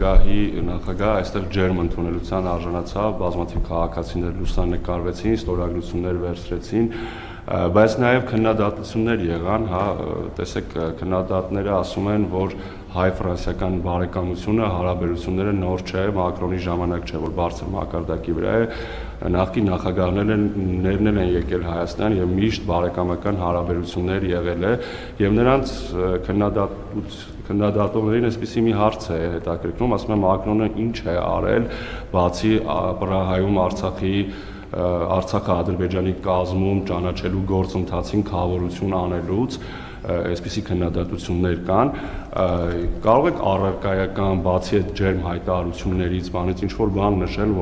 Գահի նախագահ այստեղ ջերմ ընդունելության արժանացավ, բազմաթիվ քաղաքացիներ լուսանկարվեցին, ստորագրություններ վերցրեցին, բայց նաև քննադատություններ եղան, տեսեք, քննադատները ասում են, որ հայ-ֆրանսիական բարեկամությունը, հարաբերությունները նոր չէ, Մակրոնի ժամանակ չէ, որ բարձր մակարդակի վրա է, նախկին նախագահներն են եկել Հայաստան եւ միշտ բարեկամական հարաբերություններ եղել է եւ նրանց քննադատողներին այսպիսի մի հարց է հետաքրքրում, ասում են Մակրոնը ինչ է արել, բացի Պրահայում Արցախը Ադրբեջանի կազմում ճանաչելու գործընթացին քավորություն անելուց, այսպիսի քննադատություններ կան, կարող եք առարկայական բացի այդ ջերմ հայտարարություններից բանից ինչ-որ բան նշել,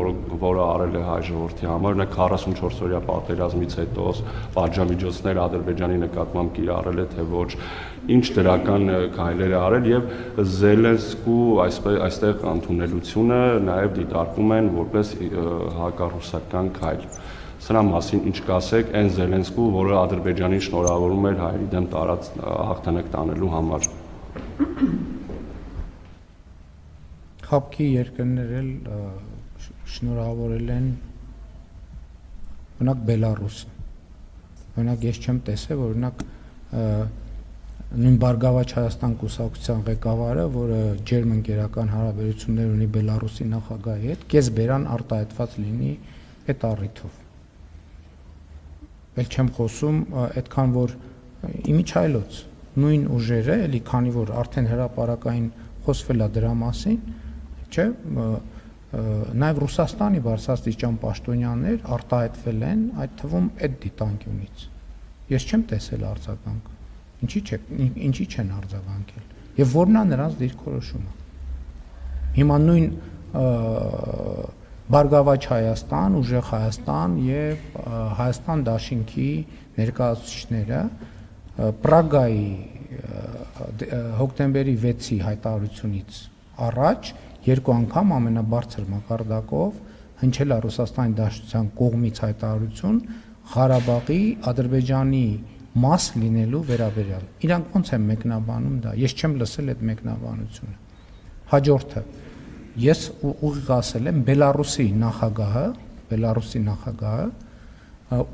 որը արել է հայ ժողովրդի համար, նա 44-օրյա պատերազմից հետո պատժամիջոցներ Ադրբեջանի նկատմամբ կիրառել է, թե ոչ, ինչ դրական քայլեր է արել եւ Զելենսկու այստեղ ընդունելությունը նաեւ դիտարկում են որպես հակառուսական քայլ։ Սրա մասին ինչ կասեք այն Զելենսկու, որը Ադրբեջանին շնորհավորում էր հայերի դեմ տարած հաղթանակ տանելու համար։ Խաբքի երկրներ էլ շնորհավորել են օրինակ Բելարուսը։ Օրինակ ես չեմ տեսել, որ օրինակ նույն Բարգավաճ Հայաստան կուսակցության ղեկավարը, որը ջերմ ընկերական հարաբերություններ ունի Բելարուսի նախագահի հետ, կես բերան արտահայտված լինի այդ առիթով։ Էլ չեմ խոսում այդքան որ իմիջայլոց նույն ուժերը, էլի քանի որ արդեն հրապարակային խոսվել է դրա մասին, չէ, նաև Ռուսաստանի բարձրաստիճան պաշտոնյաներ արտահայտվել են, այդ թվում այդ դիտանկյունից։ Ես չեմ տեսել արձագանք։ Ինչի չեն արձագանքել։ Եվ որն է նրանց դիրքորոշումը։ Հիմա նույն Բարգավաճ Հայաստան, Ուժեղ Հայաստան եւ Հայաստան Դաշինքի ներկայացուցիչները Պրագայի հոկտեմբերի 6-ի հայտարարությունից առաջ երկու անգամ ամենաբարձր մակարդակով հնչել է Ռուսաստանի Դաշնության կողմից հայտարարություն Ղարաբաղի Ադրբեջանի մաս լինելու վերաբերյալ։ Իրանք ոնց են մեկնաբանում դա։ Ես չեմ լսել այդ մեկնաբանությունը։ Հաջորդը ես ուղիղ ասել եմ Բելարուսի նախագահը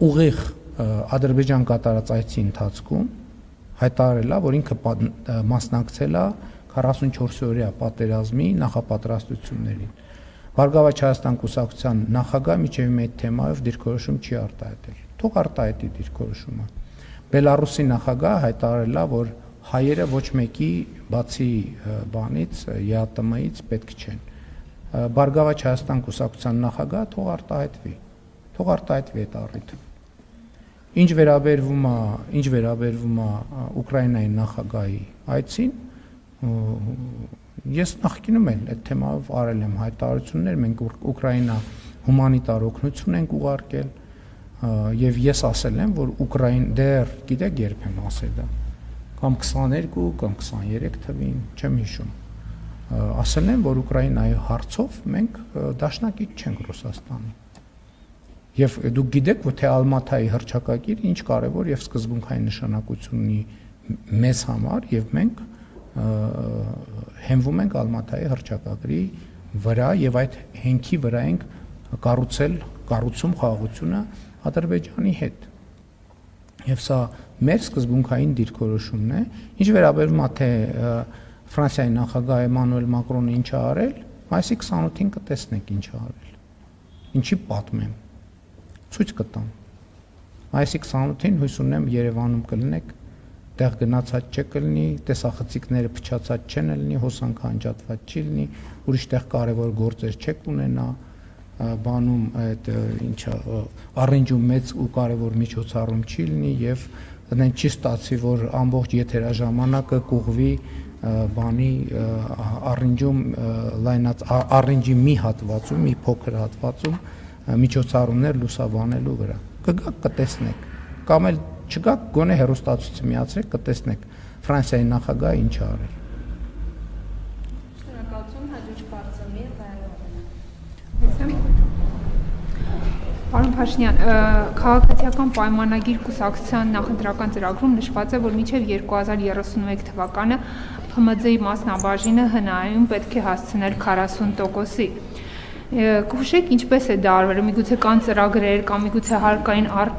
ուղիղ Ադրբեջան կատարած այցի ընթացքում հայտարարել է, որ ինքը մասնակցել է 44-օրյա պատերազմի նախապատրաստություններին։ Բարգավաճ Հայաստան կուսակցության նախագահը միջև այդ թեմայով դիրքորոշում չի արտահայտել։ Թող արտահայտի դիրքորոշումը։ Բելարուսի նախագահը հայտարարել է, որ հայերը ոչ մեկի բացի բանից ԵԱՏՄ-ից պետք չեն։ Բարգավաճ Հայաստան կուսակցության նախագահը թող արտահայտվի այդ առիթը։ Ինչ վերաբերվում է Ուկրաինայի նախագահի այցին, ես նախկինում էլ այդ թեմայով արել եմ հայտարարություններ, մենք Ուկրաինա հումանիտար օգնություն ենք ուղարկել եւ ես ասել եմ, որ Ուկրաին դեռ գիտեք երբ եմ ասել դա, կամ 22 կամ 23 թվին, չեմ հիշում, ասել եմ, որ Ուկրաինայի հարցով մենք դաշնակից չենք Ռուսաստանի։ Եվ դուք գիտեք, որ թե Ալմաթայի հռչակագիրը ինչ կարևոր եւ սկզբունքային նշանակություն ունի մեզ համար եւ մենք հենվում ենք Ալմաթայի հռչակագրի վրա եւ այդ հենքի վրա ենք կառուցում խաղաղությունը Ադրբեջանի հետ։ Եվ սա մեր սկզբունքային դիրքորոշումն է, ինչ վերաբերում է թե Ֆրանսիայի նախագահ Էմանուել Մակրոնը ինչ է արել, մայիսի 28-ին կտեսնեք ինչ է արել։ Ինչի պատմեմ։ Ցույց կտամ։ Մայիսի 28-ին հույս ունեմ Երևանում կլինեք, տեղ գնացած չկլինի, տեսախցիկները փչացած չեն լինի, հոսանքը անջատված չի լինի, ուրիշ տեղ կարևոր գործեր չեք ունենա, բանում այդ ինչա առինջում մեծ ու կարևոր միջոցառում չի լինի եւ դեն չի ստացի որ ամբողջ եթերաժամանակը կուղվի բանի առինջում լայնած առինջի մի հատվածում, մի փոքր հատվածում միջոցառումներ լուսաբանելու վրա։ Կգաք կտեսնեք, կամ էլ չգաք գոնե հեռուստացույց միացրեք կտեսնեք Ֆրանսիայի նախագահը ինչ է արել։ Պարոն Փաշինյան, քաղաքացիական պայմանագիր կուսակցության նախընտրական ծրագրում նշված է, որ մինչև 2031 թվականը ՓՄԶ-ի մասնաբաժինը ՀՆԱ-ում պետք է հասցնել 40%-ի։ Կհուշեք ինչպես է դա արվել, միգուցե կան ծրագրեր կամ միգուցե հարկային